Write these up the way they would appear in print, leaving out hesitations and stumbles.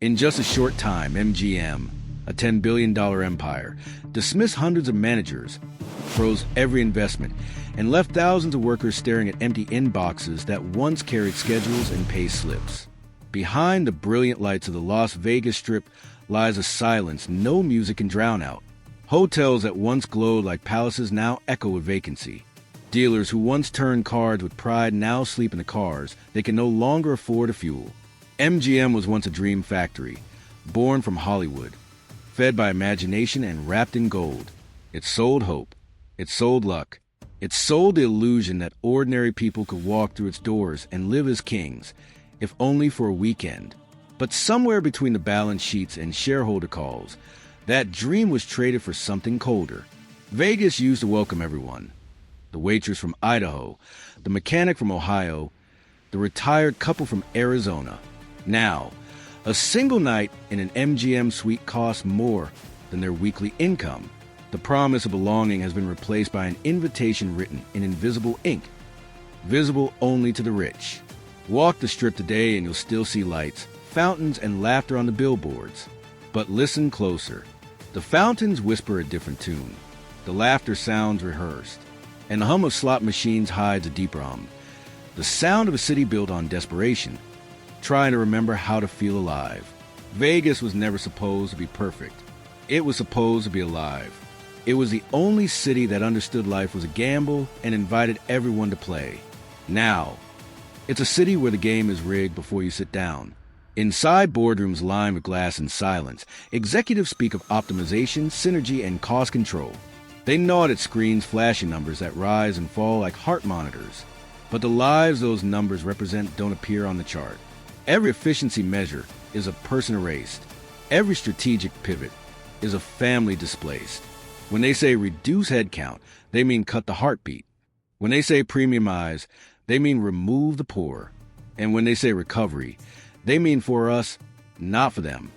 In just a short time, MGM, a $10 billion empire, dismissed hundreds of managers, froze every investment, and left thousands of workers staring at empty inboxes that once carried schedules and pay slips. Behind the brilliant lights of the Las Vegas Strip lies a silence no music can drown out. Hotels that once glowed like palaces now echo with vacancy. Dealers who once turned cards with pride now sleep in the cars they can no longer afford to fuel. MGM was once a dream factory, born from Hollywood, fed by imagination and wrapped in gold. It sold hope. It sold luck. It sold the illusion that ordinary people could walk through its doors and live as kings, if only for a weekend. But somewhere between the balance sheets and shareholder calls, that dream was traded for something colder. Vegas used to welcome everyone. The waitress from Idaho, the mechanic from Ohio, the retired couple from Arizona. Now, a single night in an MGM suite costs more than their weekly income. The promise of belonging has been replaced by an invitation written in invisible ink, visible only to the rich. Walk the Strip today and you'll still see lights, fountains, and laughter on the billboards. But listen closer. The fountains whisper a different tune. The laughter sounds rehearsed, and the hum of slot machines hides a deeper hum. The sound of a city built on desperation, trying to remember how to feel alive. Vegas was never supposed to be perfect. It was supposed to be alive. It was the only city that understood life was a gamble and invited everyone to play. Now, it's a city where the game is rigged before you sit down. Inside boardrooms lined with glass and silence, executives speak of optimization, synergy, and cost control. They nod at screens flashing numbers that rise and fall like heart monitors. But the lives those numbers represent don't appear on the chart. Every efficiency measure is a person erased. Every strategic pivot is a family displaced. When they say reduce headcount, they mean cut the heartbeat. When they say premiumize, they mean remove the poor. And when they say recovery, they mean for us, not for them.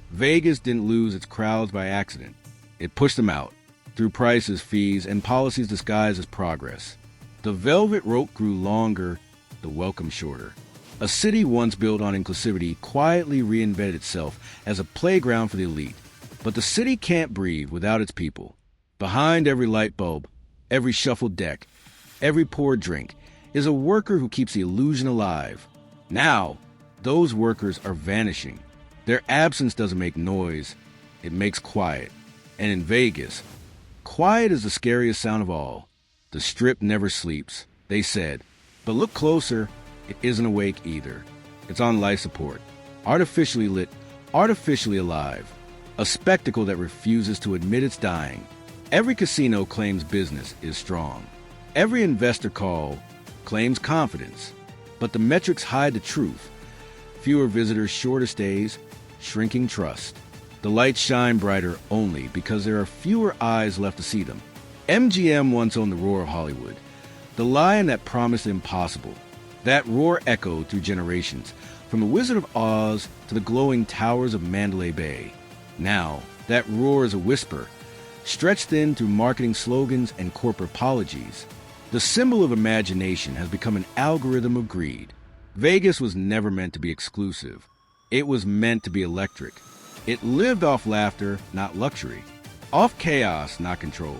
Vegas didn't lose its crowds by accident. It pushed them out, through prices, fees, and policies disguised as progress. The velvet rope grew longer, the welcome shorter. A city once built on inclusivity quietly reinvented itself as a playground for the elite. But the city can't breathe without its people. Behind every light bulb, every shuffled deck, every poured drink, is a worker who keeps the illusion alive. Now, those workers are vanishing. Their absence doesn't make noise, it makes quiet. And in Vegas, quiet is the scariest sound of all. The Strip never sleeps, they said. But look closer, it isn't awake either. It's on life support, artificially lit, artificially alive. A spectacle that refuses to admit it's dying. Every casino claims business is strong. Every investor call claims confidence. But the metrics hide the truth. Fewer visitors, shorter stays, shrinking trust. The lights shine brighter only because there are fewer eyes left to see them. MGM once owned the roar of Hollywood, the lion that promised the impossible. That roar echoed through generations, from the Wizard of Oz to the glowing towers of Mandalay Bay. Now, that roar is a whisper, stretched thin through marketing slogans and corporate apologies. The symbol of imagination has become an algorithm of greed. Vegas was never meant to be exclusive. It was meant to be electric. It lived off laughter, not luxury. Off chaos, not control.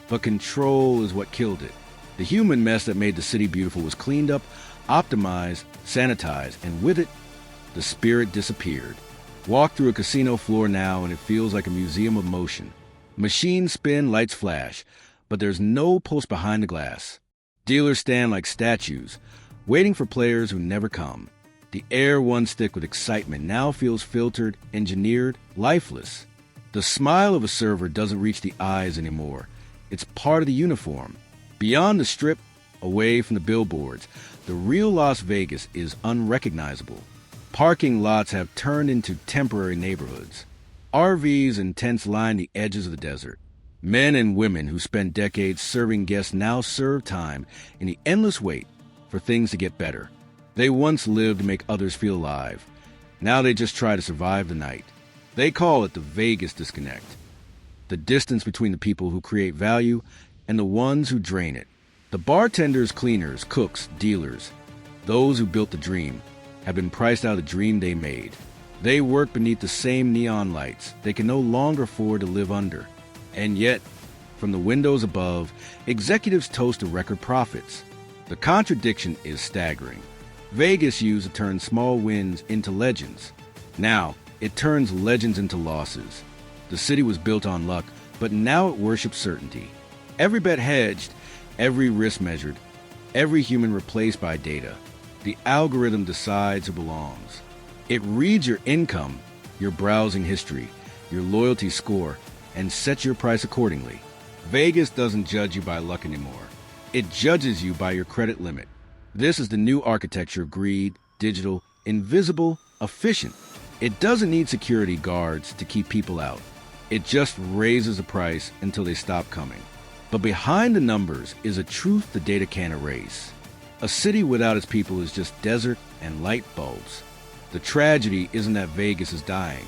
But control is what killed it. The human mess that made the city beautiful was cleaned up, optimized, sanitized, and with it, the spirit disappeared. Walk through a casino floor now and it feels like a museum of motion. Machines spin, lights flash, but there's no pulse behind the glass. Dealers stand like statues, waiting for players who never come. The air once thick with excitement now feels filtered, engineered, lifeless. The smile of a server doesn't reach the eyes anymore. It's part of the uniform. Beyond the Strip, away from the billboards, the real Las Vegas is unrecognizable. Parking lots have turned into temporary neighborhoods. RVs and tents line the edges of the desert. Men and women who spent decades serving guests now serve time in the endless wait for things to get better. They once lived to make others feel alive. Now they just try to survive the night. They call it the Vegas disconnect. The distance between the people who create value and the ones who drain it. The bartenders, cleaners, cooks, dealers, those who built the dream, have been priced out of the dream they made. They work beneath the same neon lights they can no longer afford to live under. And yet, from the windows above, executives toast to record profits. The contradiction is staggering. Vegas used to turn small wins into legends. Now, it turns legends into losses. The city was built on luck, but now it worships certainty. Every bet hedged, every risk measured, every human replaced by data. The algorithm decides who belongs. It reads your income, your browsing history, your loyalty score, and sets your price accordingly. Vegas doesn't judge you by luck anymore. It judges you by your credit limit. This is the new architecture of greed, digital, invisible, efficient. It doesn't need security guards to keep people out. It just raises the price until they stop coming. But behind the numbers is a truth the data can't erase. A city without its people is just desert and light bulbs. The tragedy isn't that Vegas is dying.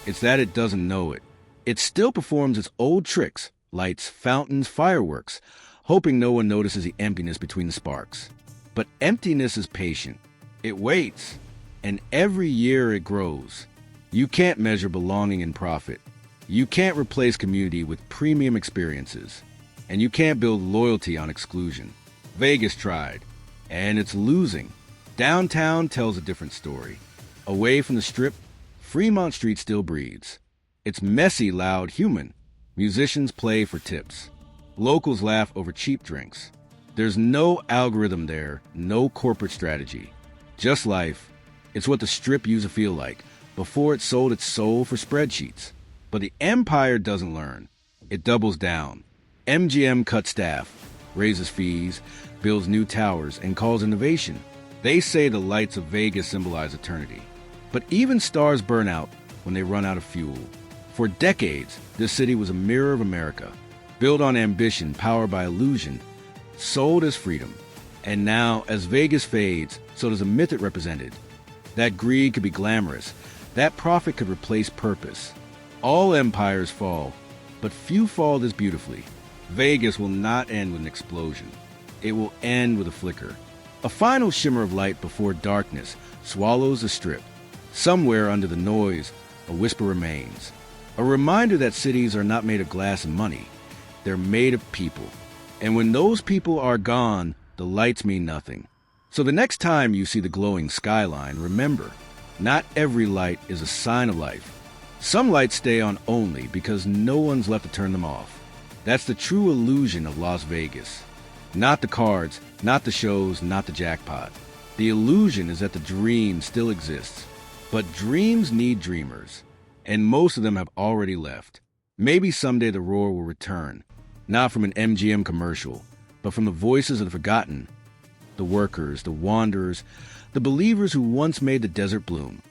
It's that it doesn't know it. It still performs its old tricks, lights, fountains, fireworks, hoping no one notices the emptiness between the sparks. But emptiness is patient. It waits, and every year it grows. You can't measure belonging in profit. You can't replace community with premium experiences. And you can't build loyalty on exclusion. Vegas tried, and it's losing. Downtown tells a different story. Away from the Strip, Fremont Street still breathes. It's messy, loud, human. Musicians play for tips. Locals laugh over cheap drinks. There's no algorithm there, no corporate strategy. Just life. It's what the Strip used to feel like before it sold its soul for spreadsheets. But the empire doesn't learn. It doubles down. MGM cuts staff, raises fees, builds new towers, and calls innovation. They say the lights of Vegas symbolize eternity. But even stars burn out when they run out of fuel. For decades, this city was a mirror of America, built on ambition, powered by illusion, sold as freedom. And now, as Vegas fades, so does the myth it represented. That greed could be glamorous. That profit could replace purpose. All empires fall, but few fall this beautifully. Vegas will not end with an explosion. It will end with a flicker. A final shimmer of light before darkness swallows the Strip. Somewhere under the noise, a whisper remains. A reminder that cities are not made of glass and money. They're made of people. And when those people are gone, the lights mean nothing. So the next time you see the glowing skyline, remember, not every light is a sign of life. Some lights stay on only because no one's left to turn them off. That's the true illusion of Las Vegas. Not the cards, not the shows, not the jackpot. The illusion is that the dream still exists. But dreams need dreamers, and most of them have already left. Maybe someday the roar will return, not from an MGM commercial, but from the voices of the forgotten, the workers, the wanderers, the believers who once made the desert bloom.